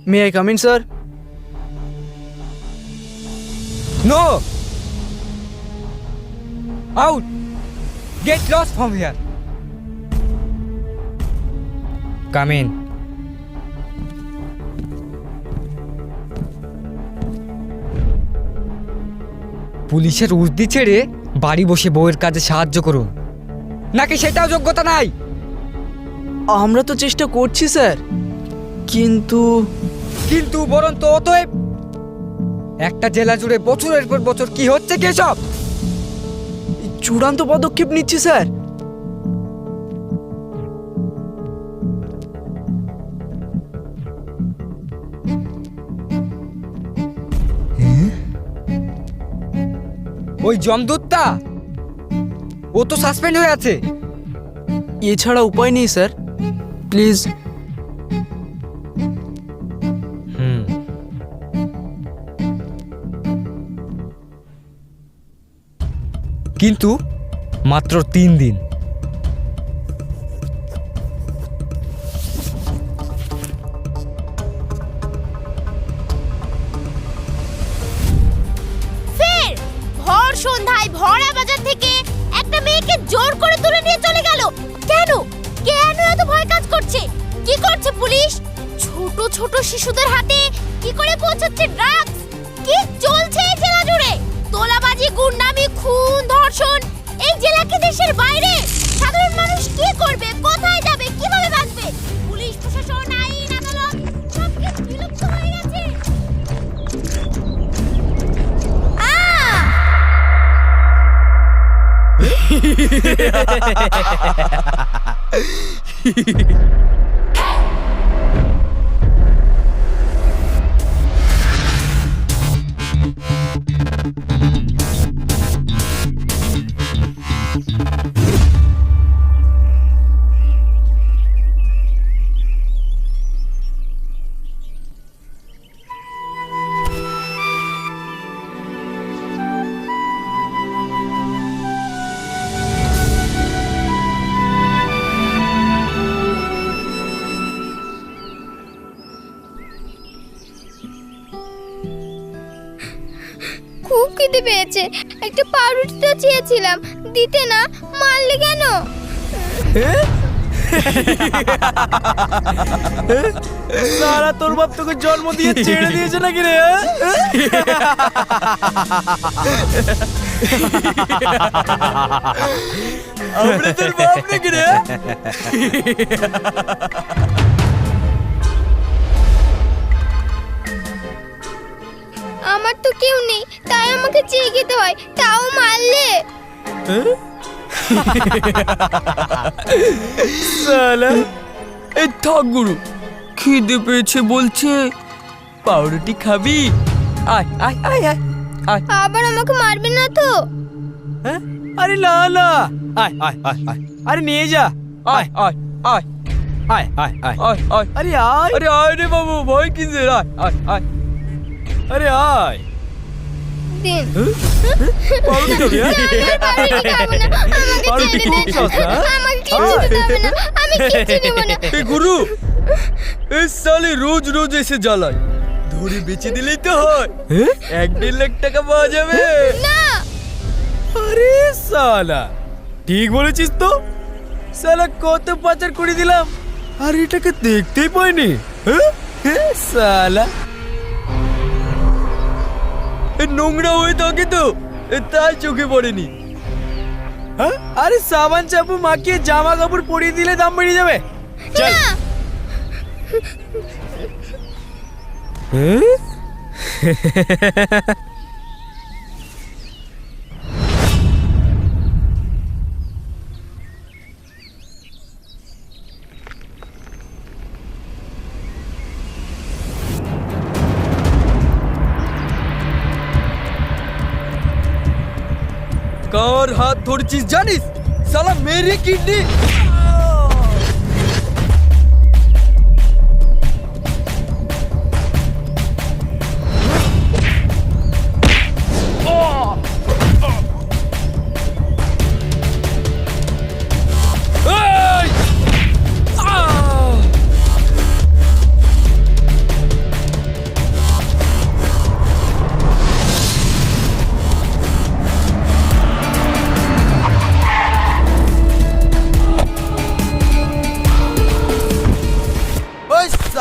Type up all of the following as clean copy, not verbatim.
May I come in, sir? No! Out! Get lost from here! Come in. পুলিশের উর্দি ছেড়ে বাড়ি বসে বউয়ের কাজে সাহায্য করুন, নাকি সেটাও যোগ্যতা নাই? আমরা তো চেষ্টা করছি স্যার, কিন্তু কিন্তু বরং তো অতএব একটা জেলা জুড়ে বছরের পর বছর কি হচ্ছে কি সব? চূড়ান্ত পদক্ষেপ নিচ্ছি স্যার। ওই জমদূতটা ও তো সাসপেন্ড হয়ে আছে। এছাড়া উপায় নেই স্যার, প্লিজ। কিন্তু মাত্র 3 দিন। ফের ভোর সন্ধ্যায় ভরা বাজার থেকে একটা মেয়েকে জোর করে তুলে নিয়ে চলে গেল। কেন কেন এত ভয় কাজ করছে? কি করছে পুলিশ? ছোট ছোট শিশুদের হাতে কি করে পৌঁছাচ্ছে ড্রাগস? কি চলছে এই জেলা জুড়ে? তোলাবাজি, গুন্ডামি, খুন, ধর্ষণ। এই জেলা কি দেশের বাইরে? সাধারণ মানুষ কি করবে? কোথায় যাবে? কিভাবে বাঁচবে? পুলিশ প্রশাসন, আইন, আদালত সবকিছু বিলুপ্ত হয়ে গেছে। খুব খিদে পেয়েছে, একটা পাউরুটি তো চেয়েছিলাম, দিতে না, মারলে কেন? সারা তোর বাপ তোকে জন্ম দিয়ে ছেড়ে দিয়েছে নাকি রে? আমরা তোর বাপ নাকি রে? আমার তো কেউ নেই, তাই আমাকে চেয়ে খেতে হয়, তাও মারলে। সালা এই থাক গুরু, খিদে পেয়েছে বলছে, পাউরুটি খাবি? আয় আয় আয় আয় আয়। আবার আমাকে মারবে না তো? হ্যাঁ? আরে না না, আয় আয় আয় আয়, আরে নিয়ে যা, আয় আয় আয় আয় আয় আয় আয় আয়, আরে আয়, আরে আয় রে বাবু, ভয় কিসের? আয় আয় আয়, আরে আয়। দিন। পাউরুটি খাবি? পাউরুটি খাবো না, আমাকে পাউরুটি ছেড়ে খুব দিন। সস্তা। আমাকে কিচ্ছু দিতে হবে না, আমি কিচ্ছু নেব না। এই গুরু, এই সালে রোজ রোজ এসে জ্বালায়, ধরে বেচে দিলেই তো হয়, 1-1.5 লাখ টাকা পাওয়া যাবে। না। আরে সালা, ঠিক বলেছিস তো। সালা কত পাচার করে দিলাম, আর এটাকে দেখতেই পাইনি। সালা নোংরা হয়ে থাকে তো, তাই চোখে পড়েনি। আরে সাবান চাপু মাখিয়ে জামা কাপড় পরিয়ে দিলে দাম বেড়ে যাবে। চল। কার হাত ধরছিস জানিস? সালা মেরি কিডনি।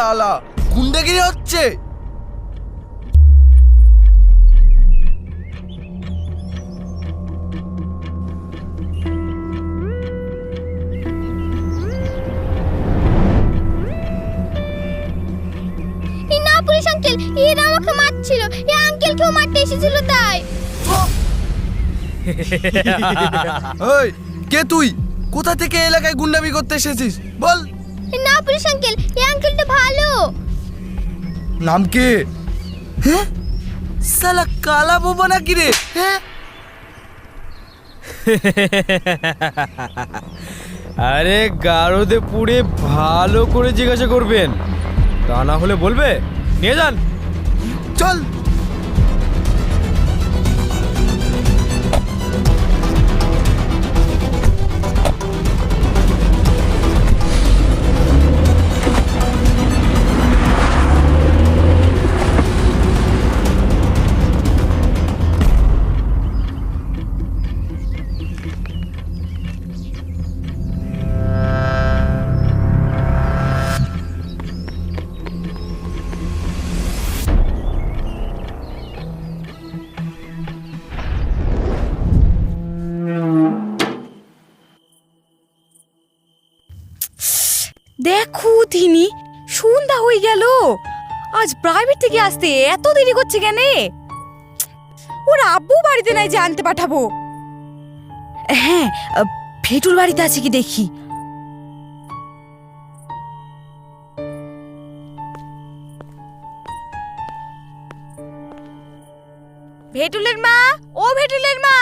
সালা গুন্ডাগিরি হচ্ছে। এই না পুলিশ আঙ্কেল, এরা আমাকে মারছিল, এই আঙ্কেলকেও মারতে এসেছিল তাই। ওই কে তুই? কোথা থেকে এই এলাকায় গুন্ডামি করতে এসেছিস বল? এই না পুলিশ আঙ্কেল, এই আঙ্কেলটা ভালো। নাম কি? হ্যাঁ সালা কালা বোবা নাকি রে? হ্যাঁ আরে গারদে পুড়ে ভালো করে জিজ্ঞাসা করবেন, তা না হলে বলবে নিয়ে যান। চল। দেখো তিনি সন্ধ্যা হয়ে গেল, আজ প্রাইভেট থেকে আসতে এত দেরি করছে কেন? ওর আব্বু বাড়িতে নাই যে আনতে পাঠাবো। হ্যাঁ, ভেটুল বাড়িতে আছে কি দেখি। ভেটুলের মা, ও ভেটুলের মা।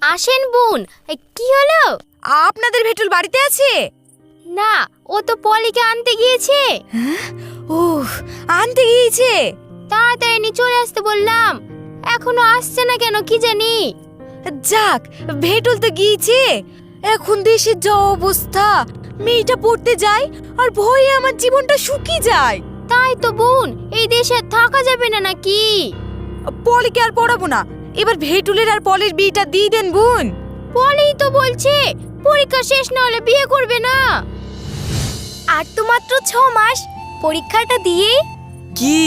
আসেন বোন, কি হলো? আপনাদের ভেটুল বাড়িতে আছে? না, ও তো পলিকে আনতে গিয়েছে। ও আনতে গিয়েছে? তাড়াতাড়ি নিয়ে চলে আসতে বললাম, এখনো আসছে না কেন কি জানি। যাক, ভেটুল তো গিয়েছে। এখন দেশের যা অবস্থা, মেয়েটা পড়তে যায় আর ভয়ে আমার জীবনটা শুকিয়ে যায়। তাই তো বোন, এই দেশে থাকা যাবে না নাকি? পলিকে আর পড়াবো না, এবার ভেটুলের আর পলের বিয়েটা দিয়ে দেন বোন। পলেই তো বলছে পরীক্ষা শেষ না হলে বিয়ে করবে না। আর তো মাত্র 6 মাস, পরীক্ষাটা দিয়ে। কি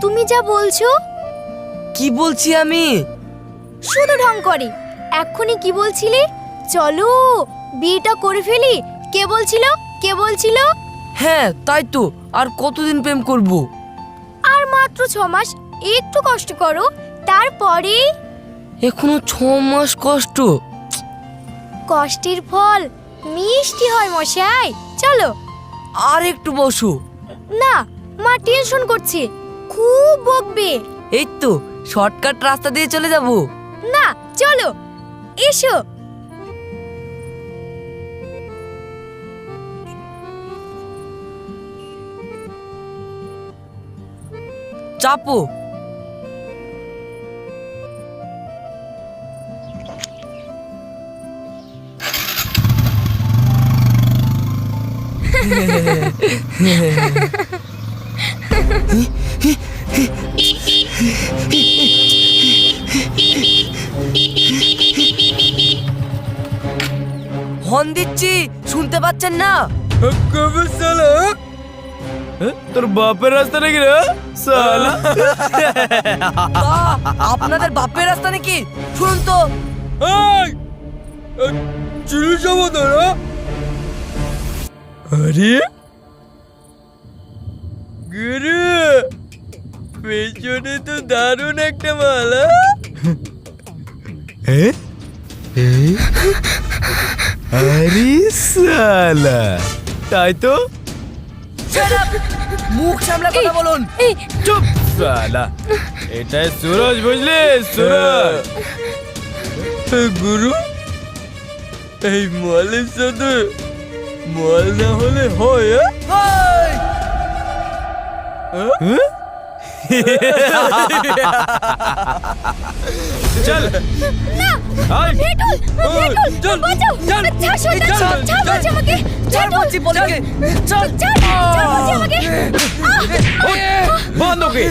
তুমি যা বলছো? কি বলছি আমি? শুধু ঢং করে। এক্ষুনি কি বলছিলে? চলো বিয়েটা করে ফেলি। কে বলছিল? কে বলছিল? হ্যাঁ তাই তো, আর কতদিন প্রেম করব? আর মাত্র 6 মাস, একটু কষ্ট করো, তারপরে। এখনো 6 মাস কষ্ট? কষ্টের ফল মিষ্টি হয় মশাই। চলো। আর একটু বসো। না, মা টেনশন করছে, খুব বকবে। এই তো শর্টকাট রাস্তা দিয়ে চলে যাব। না, চলো, এসো। চাপো। হর্ন দিচ্ছি, শুনতে পাচ্ছেন না? কবে সালা? তোর বাপের রাস্তা নাকি রে সালা? আপনাদের বাপের রাস্তা নাকি? শুনুন তো। চুরি যাবো তোরা? আরে গুরু, পেছনে তো দারুণ একটা মালা। আরে সালা, তাই তো। মুখ সামলে কথা বলুন। চুপ সালা, এটাই সুরজ, বুঝলি? সুরজ। গুরু, এই মালের সাথে মাল না হলে হয়? চল ভেটুল, ভেটুল, চল বাঁচাও। চল ছাড় শয়তান, ছাড় বলছি আমাকে। চল বলছি বলকে। চল ছাড় বলছি আমাকে। বন্ধ কে?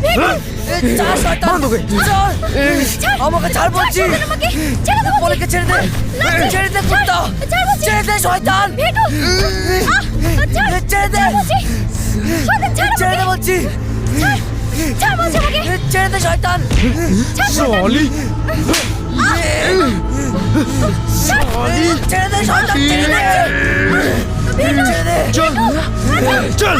ভেটুল, ছাড় শয়তান ছাড় আমাকে ছাড় বলছি বলেকে ছেড়ে দে কুত্তা ছেড়ে দে শয়তান ছেড়ে দে ছেড়ে দে বলছি ছেড়ে দে শয়তান সলি ছেড়ে দে শয়তান ছেড়ে দে ছেড়ে দে চল চল